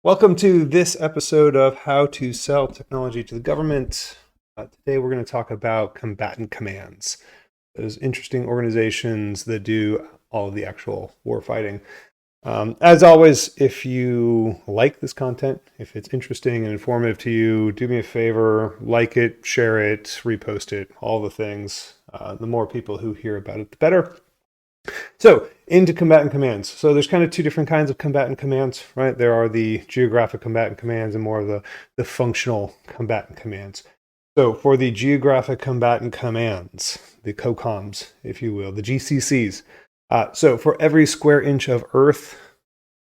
Welcome to this episode of How to Sell Technology to the Government. Today we're going to talk about combatant commands, those interesting organizations that do all of the actual war fighting. As always, if you like this content, if it's interesting and informative to you, do me a favor, like it, share it, repost it, all the things. The more people who hear about it, the better. So into combatant commands. So there's kind of two different kinds of combatant commands, right? There are the geographic combatant commands and more of the functional combatant commands. So for the geographic combatant commands, the COCOMs, if you will, the GCCs. So for every square inch of Earth,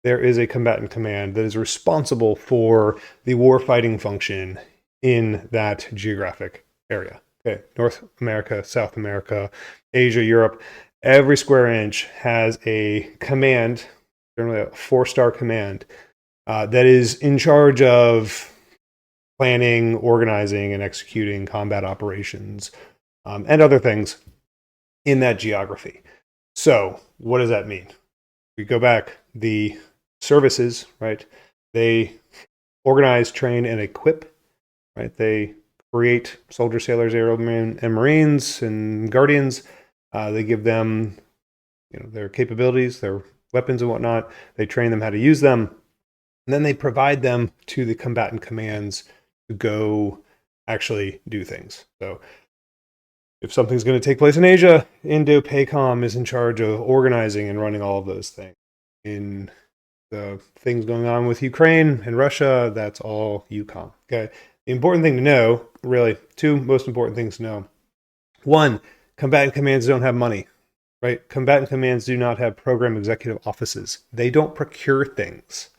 there is a combatant command that is responsible for the warfighting function in that geographic area. Okay, North America, South America, Asia, Europe. Every square inch has a command, generally a 4-star command, that is in charge of planning, organizing, and executing combat operations and other things in that geography. So, what does that mean? We go back, the services, right? They organize, train, and equip, right? They create soldiers, sailors, airmen, and marines and guardians. They give them, their capabilities, their weapons and whatnot. They train them how to use them, and then they provide them to the combatant commands to go actually do things. So, if something's going to take place in Asia, Indo-PACOM is in charge of organizing and running all of those things. In the things going on with Ukraine and Russia, that's all EUCOM. Okay. The important thing to know, really, two most important things to know. One, combatant commands don't have money, right? Combatant commands do not have program executive offices. They don't procure things,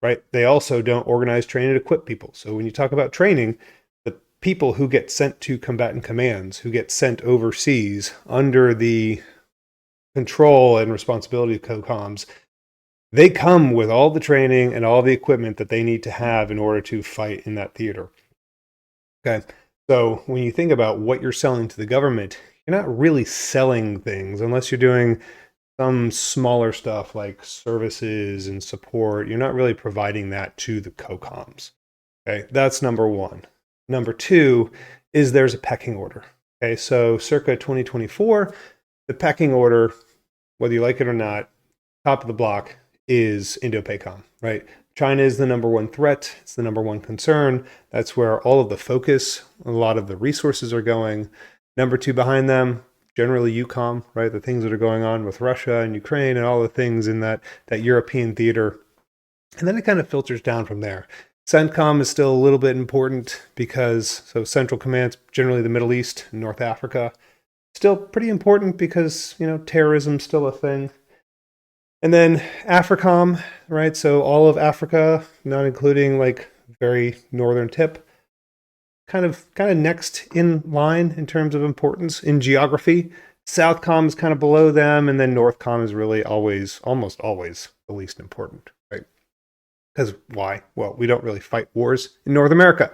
right? They also don't organize, train, and equip people. So when you talk about training, the people who get sent to combatant commands, who get sent overseas under the control and responsibility of COCOMs, they come with all the training and all the equipment that they need to have in order to fight in that theater. Okay. So when you think about what you're selling to the government, you're not really selling things unless you're doing some smaller stuff like services and support. You're not really providing that to the COCOMs. Okay, that's number one. Number two is there's a pecking order. Okay, so circa 2024, the pecking order, whether you like it or not, top of the block is Indo-PACOM, right? China is the number one threat. It's the number one concern. That's where all of the focus, a lot of the resources are going. Number two behind them, generally EUCOM, right? The things that are going on with Russia and Ukraine and all the things in that European theater. And then it kind of filters down from there. CENTCOM is still a little bit important because, so Central Command's generally the Middle East and North Africa. Still pretty important because, terrorism's still a thing. And then AFRICOM, right? So all of Africa, not including like very northern tip, kind of next in line in terms of importance in geography. Southcom is kind of below them, and then Northcom is really almost always the least important, right? Because why? Well, we don't really fight wars in North America.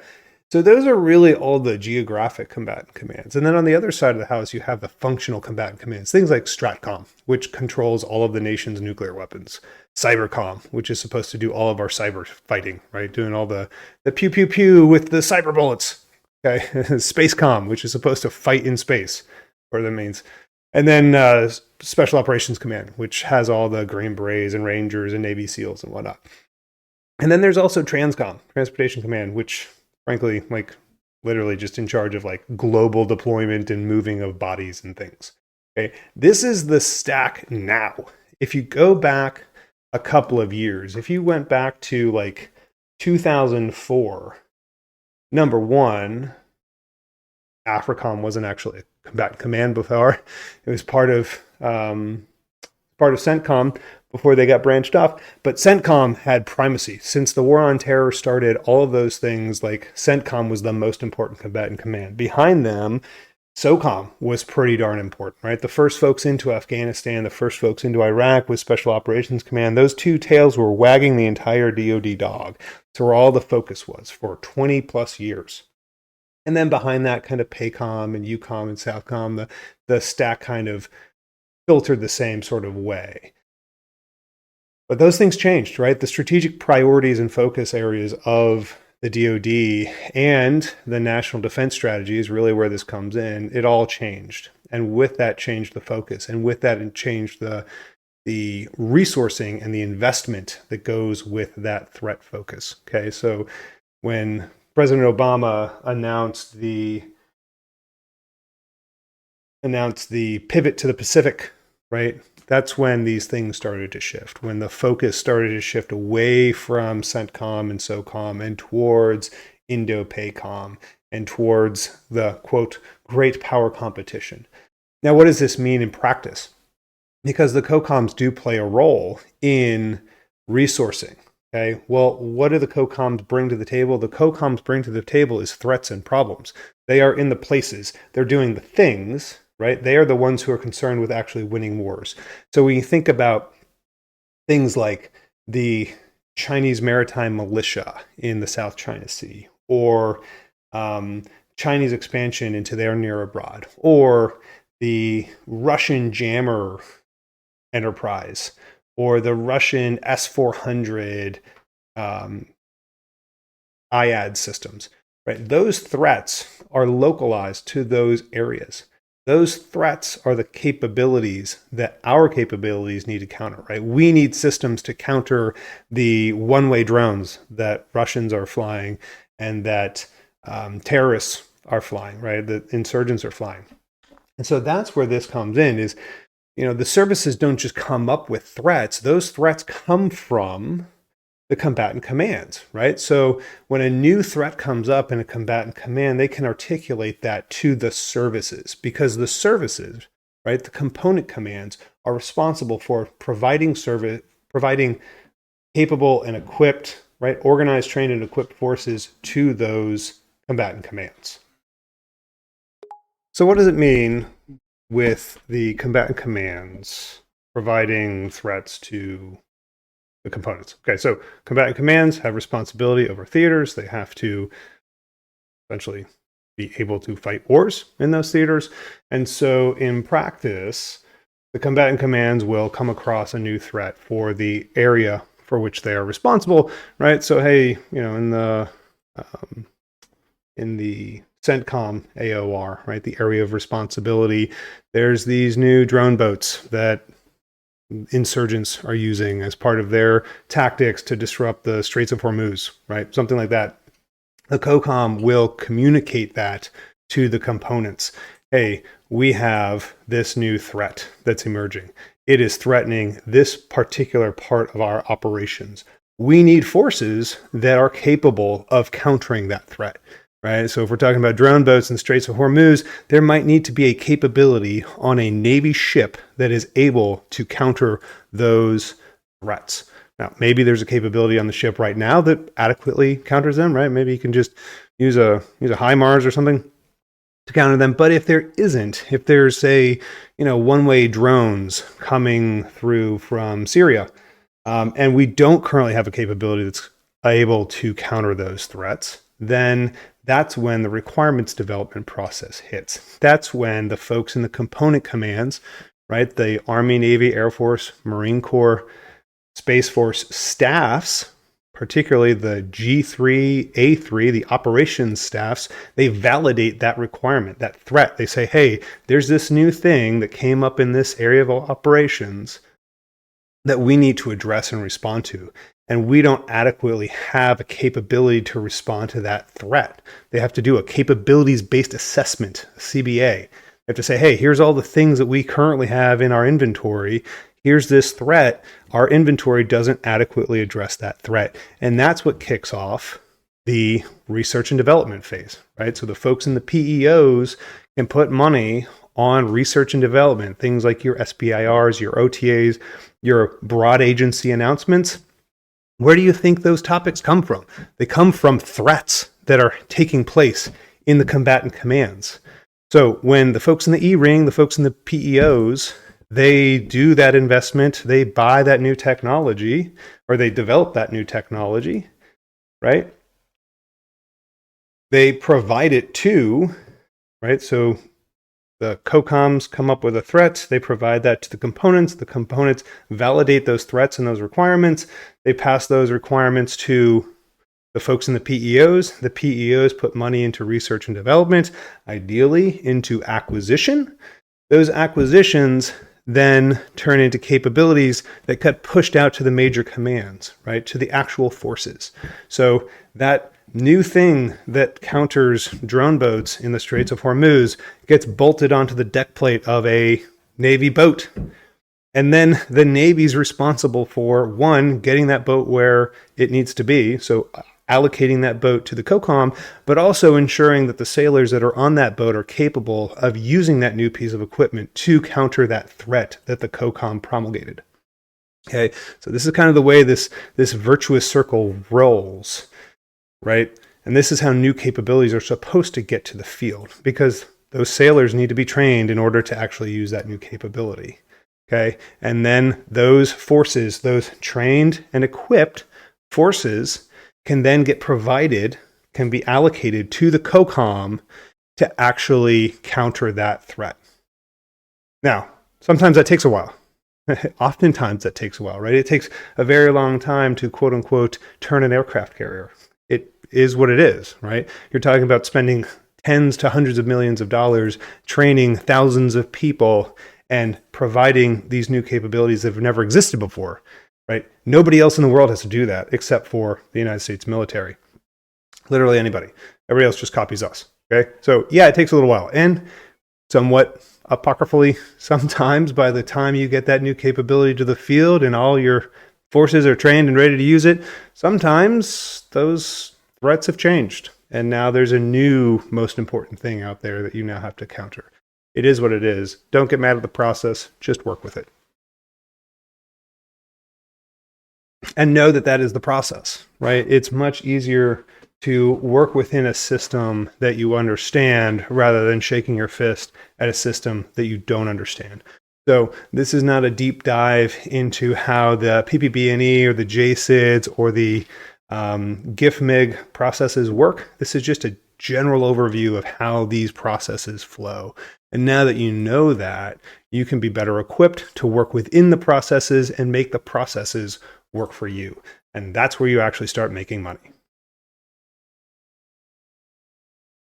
So those are really all the geographic combatant commands. And then on the other side of the house, you have the functional combatant commands, things like STRATCOM, which controls all of the nation's nuclear weapons. CyberCom, which is supposed to do all of our cyber fighting, right? Doing all the pew pew pew with the cyber bullets. Okay, SpaceCom, which is supposed to fight in space, or that means. And then Special Operations Command, which has all the Green Berets and Rangers and Navy SEALs and whatnot. And then there's also TRANSCOM, Transportation Command, which frankly, like literally just in charge of like global deployment and moving of bodies and things. Okay. This is the stack now. If you go back a couple of years, if you went back to like 2004, number one, AFRICOM wasn't actually a combatant command before. It was part of CENTCOM before they got branched off. But CENTCOM had primacy. Since the War on Terror started, all of those things, like CENTCOM was the most important combatant command. Behind them, SOCOM was pretty darn important, right? The first folks into Afghanistan, the first folks into Iraq with Special Operations Command, those two tails were wagging the entire DoD dog. So where all the focus was for 20 plus years. And then behind that, kind of PACOM and EUCOM and SOUTHCOM, the stack kind of filtered the same sort of way. But those things changed, right? The strategic priorities and focus areas of the DoD and the national defense strategy is really where this comes in. It all changed. And with that changed the focus. And with that, it changed the resourcing and the investment that goes with that threat focus. Okay, so when President Obama announced the pivot to the Pacific, right? That's when these things started to shift, when the focus started to shift away from CENTCOM and SOCOM and towards Indo-PACOM and towards the, quote, great power competition. Now, what does this mean in practice? Because the COCOMs do play a role in resourcing. Okay, well, what do the COCOMs bring to the table? The COCOMs bring to the table is threats and problems. They are in the places. They're doing the things, right? They are the ones who are concerned with actually winning wars. So when you think about things like the Chinese maritime militia in the South China Sea, or Chinese expansion into their near abroad, or the Russian jammer enterprise, or the Russian S-400 IAD systems, right? Those threats are localized to those areas. Those threats are the capabilities that our capabilities need to counter, right? We need systems to counter the one-way drones that Russians are flying and that terrorists are flying, right? The insurgents are flying. And so that's where this comes in is, the services don't just come up with threats. Those threats come from the combatant commands, right? So when a new threat comes up in a combatant command, they can articulate that to the services, because the services, right, the component commands are responsible for providing capable and equipped, right, organized, trained, and equipped forces to those combatant commands. So what does it mean with the combatant commands providing threats to the components? Okay, so combatant commands have responsibility over theaters. They have to essentially be able to fight wars in those theaters. And so in practice, the combatant commands will come across a new threat for the area for which they are responsible, right? So, hey, in the CENTCOM AOR, right, the area of responsibility, there's these new drone boats that insurgents are using as part of their tactics to disrupt the Straits of Hormuz, right? Something like that. The COCOM will communicate that to the components. Hey, we have this new threat that's emerging. It is threatening this particular part of our operations. We need forces that are capable of countering that threat. Right? So if we're talking about drone boats in the Straits of Hormuz, there might need to be a capability on a Navy ship that is able to counter those threats. Now, maybe there's a capability on the ship right now that adequately counters them, right? Maybe you can just use a HIMARS or something to counter them. But if there isn't, if there's one-way drones coming through from Syria, and we don't currently have a capability that's able to counter those threats, then that's when the requirements development process hits. That's when the folks in the component commands, right, the Army, Navy, Air Force, Marine Corps, Space Force staffs, particularly the G3, A3, the operations staffs, they validate that requirement, that threat. They say, hey, there's this new thing that came up in this area of operations that we need to address and respond to. And we don't adequately have a capability to respond to that threat. They have to do a capabilities-based assessment, CBA. They have to say, hey, here's all the things that we currently have in our inventory. Here's this threat. Our inventory doesn't adequately address that threat. And that's what kicks off the research and development phase, right? So the folks in the PEOs can put money on research and development, things like your SBIRs, your OTAs, your broad agency announcements. Where do you think those topics come from? They come from threats that are taking place in the combatant commands. So when the folks in the E-Ring, the folks in the PEOs, they do that investment, they buy that new technology, or they develop that new technology, right? They provide it to, right? So The COCOMs come up with a threat. They provide that to the components. The components validate those threats and those requirements. They pass those requirements to the folks in the PEOs. The PEOs put money into research and development, ideally into acquisition. Those acquisitions then turn into capabilities that get pushed out to the major commands, right? To the actual forces. So that new thing that counters drone boats in the Straits of Hormuz gets bolted onto the deck plate of a Navy boat. And then the Navy's responsible for, one, getting that boat where it needs to be, so allocating that boat to the COCOM, but also ensuring that the sailors that are on that boat are capable of using that new piece of equipment to counter that threat that the COCOM promulgated. Okay, so this is kind of the way this virtuous circle rolls, right? And this is how new capabilities are supposed to get to the field, because those sailors need to be trained in order to actually use that new capability. Okay, and then those forces, those trained and equipped forces, can then get provided, can be allocated to the COCOM to actually counter that threat. Now, sometimes that takes a while. Oftentimes that takes a while, right? It takes a very long time to, quote unquote, turn an aircraft carrier. It is what it is, right? You're talking about spending tens to hundreds of millions of dollars training thousands of people and providing these new capabilities that have never existed before. Right? Nobody else in the world has to do that except for the United States military. Literally anybody. Everybody else just copies us. Okay? So yeah, it takes a little while. And somewhat apocryphally, sometimes by the time you get that new capability to the field and all your forces are trained and ready to use it, sometimes those threats have changed. And now there's a new most important thing out there that you now have to counter. It is what it is. Don't get mad at the process. Just work with it. And know that that is the process, right? It's much easier to work within a system that you understand rather than shaking your fist at a system that you don't understand. So this is not a deep dive into how the PPB&E or the JSIDs or the GIF-MIG processes work. This is just a general overview of how these processes flow. And now that you know that, you can be better equipped to work within the processes and make the processes work for you. And that's where you actually start making money.